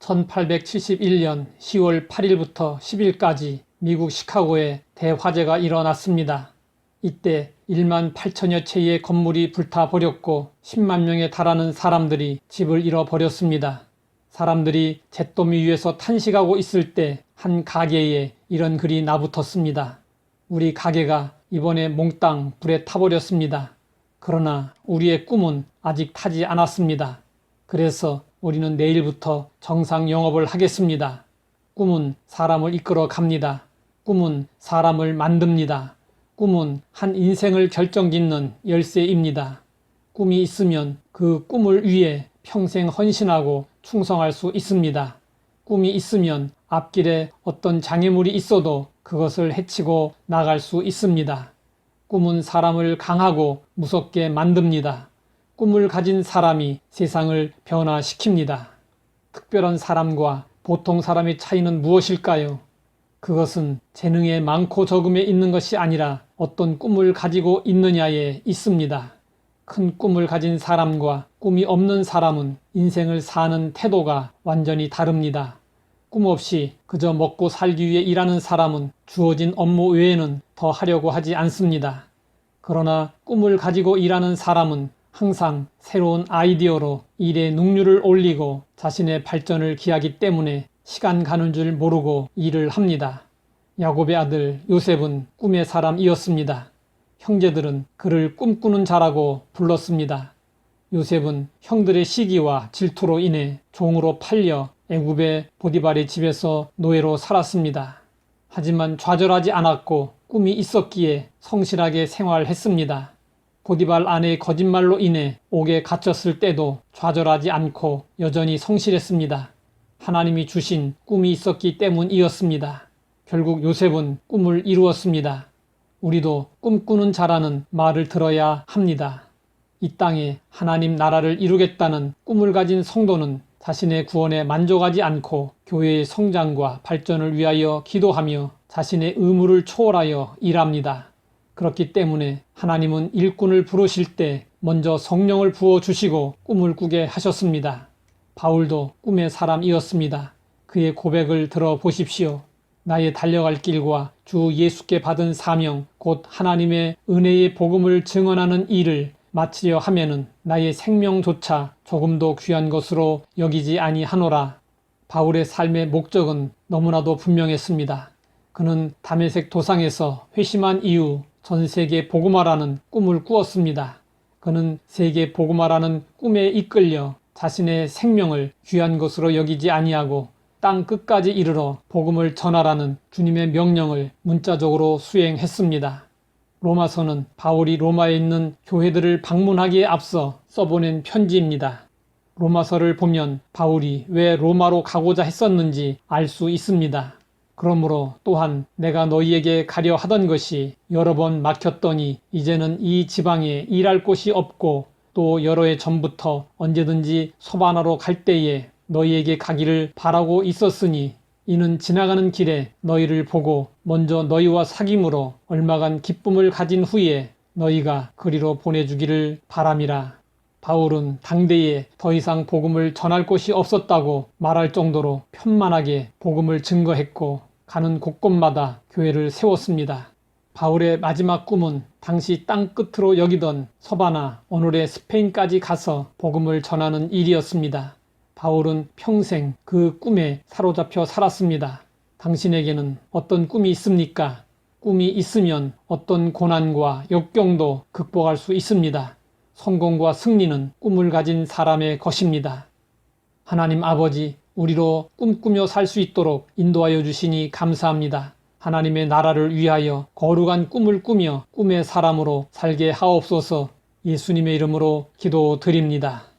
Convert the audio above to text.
1871년 10월 8일부터 10일까지 미국 시카고에 대화재가 일어났습니다. 이때 1만 8천여 채의 건물이 불타버렸고 10만 명에 달하는 사람들이 집을 잃어버렸습니다. 사람들이 잿더미 위에서 탄식하고 있을 때 한 가게에 이런 글이 나붙었습니다. 우리 가게가 이번에 몽땅 불에 타버렸습니다. 그러나 우리의 꿈은 아직 타지 않았습니다. 그래서 우리는 내일부터 정상 영업을 하겠습니다. 꿈은 사람을 이끌어 갑니다. 꿈은 사람을 만듭니다. 꿈은 한 인생을 결정짓는 열쇠입니다. 꿈이 있으면 그 꿈을 위해 평생 헌신하고 충성할 수 있습니다. 꿈이 있으면 앞길에 어떤 장애물이 있어도 그것을 헤치고 나갈 수 있습니다. 꿈은 사람을 강하고 무섭게 만듭니다. 꿈을 가진 사람이 세상을 변화시킵니다. 특별한 사람과 보통 사람의 차이는 무엇일까요? 그것은 재능의 많고 적음에 있는 것이 아니라 어떤 꿈을 가지고 있느냐에 있습니다. 큰 꿈을 가진 사람과 꿈이 없는 사람은 인생을 사는 태도가 완전히 다릅니다. 꿈 없이 그저 먹고 살기 위해 일하는 사람은 주어진 업무 외에는 더 하려고 하지 않습니다. 그러나 꿈을 가지고 일하는 사람은 항상 새로운 아이디어로 일의 능률을 올리고 자신의 발전을 기하기 때문에 시간 가는 줄 모르고 일을 합니다. 야곱의 아들 요셉은 꿈의 사람이었습니다. 형제들은 그를 꿈꾸는 자라고 불렀습니다. 요셉은 형들의 시기와 질투로 인해 종으로 팔려 애굽의 보디발의 집에서 노예로 살았습니다. 하지만 좌절하지 않았고 꿈이 있었기에 성실하게 생활했습니다. 보디발 아내의 거짓말로 인해 옥에 갇혔을 때도 좌절하지 않고 여전히 성실했습니다. 하나님이 주신 꿈이 있었기 때문이었습니다. 결국 요셉은 꿈을 이루었습니다. 우리도 꿈꾸는 자라는 말을 들어야 합니다. 이 땅에 하나님 나라를 이루겠다는 꿈을 가진 성도는 자신의 구원에 만족하지 않고 교회의 성장과 발전을 위하여 기도하며 자신의 의무를 초월하여 일합니다. 그렇기 때문에 하나님은 일꾼을 부르실 때 먼저 성령을 부어주시고 꿈을 꾸게 하셨습니다. 바울도 꿈의 사람이었습니다. 그의 고백을 들어보십시오. 나의 달려갈 길과 주 예수께 받은 사명, 곧 하나님의 은혜의 복음을 증언하는 일을 마치려 하면은 나의 생명조차 조금도 귀한 것으로 여기지 아니하노라. 바울의 삶의 목적은 너무나도 분명했습니다. 그는 다메섹 도상에서 회심한 이후 전 세계 복음화라는 꿈을 꾸었습니다. 그는 세계 복음화라는 꿈에 이끌려 자신의 생명을 귀한 것으로 여기지 아니하고 땅 끝까지 이르러 복음을 전하라는 주님의 명령을 문자적으로 수행했습니다. 로마서는 바울이 로마에 있는 교회들을 방문하기에 앞서 써보낸 편지입니다. 로마서를 보면 바울이 왜 로마로 가고자 했었는지 알 수 있습니다. 그러므로 또한 내가 너희에게 가려 하던 것이 여러 번 막혔더니 이제는 이 지방에 일할 곳이 없고 또 여러 해 전부터 언제든지 소바나로 갈 때에 너희에게 가기를 바라고 있었으니 이는 지나가는 길에 너희를 보고 먼저 너희와 사귐으로 얼마간 기쁨을 가진 후에 너희가 그리로 보내주기를 바람이라. 바울은 당대에 더 이상 복음을 전할 곳이 없었다고 말할 정도로 편만하게 복음을 증거했고 가는 곳곳마다 교회를 세웠습니다. 바울의 마지막 꿈은 당시 땅 끝으로 여기던 서바나, 오늘의 스페인까지 가서 복음을 전하는 일이었습니다. 바울은 평생 그 꿈에 사로잡혀 살았습니다. 당신에게는 어떤 꿈이 있습니까? 꿈이 있으면 어떤 고난과 역경도 극복할 수 있습니다. 성공과 승리는 꿈을 가진 사람의 것입니다. 하나님 아버지, 우리로 꿈꾸며 살 수 있도록 인도하여 주시니 감사합니다. 하나님의 나라를 위하여 거룩한 꿈을 꾸며 꿈의 사람으로 살게 하옵소서. 예수님의 이름으로 기도드립니다.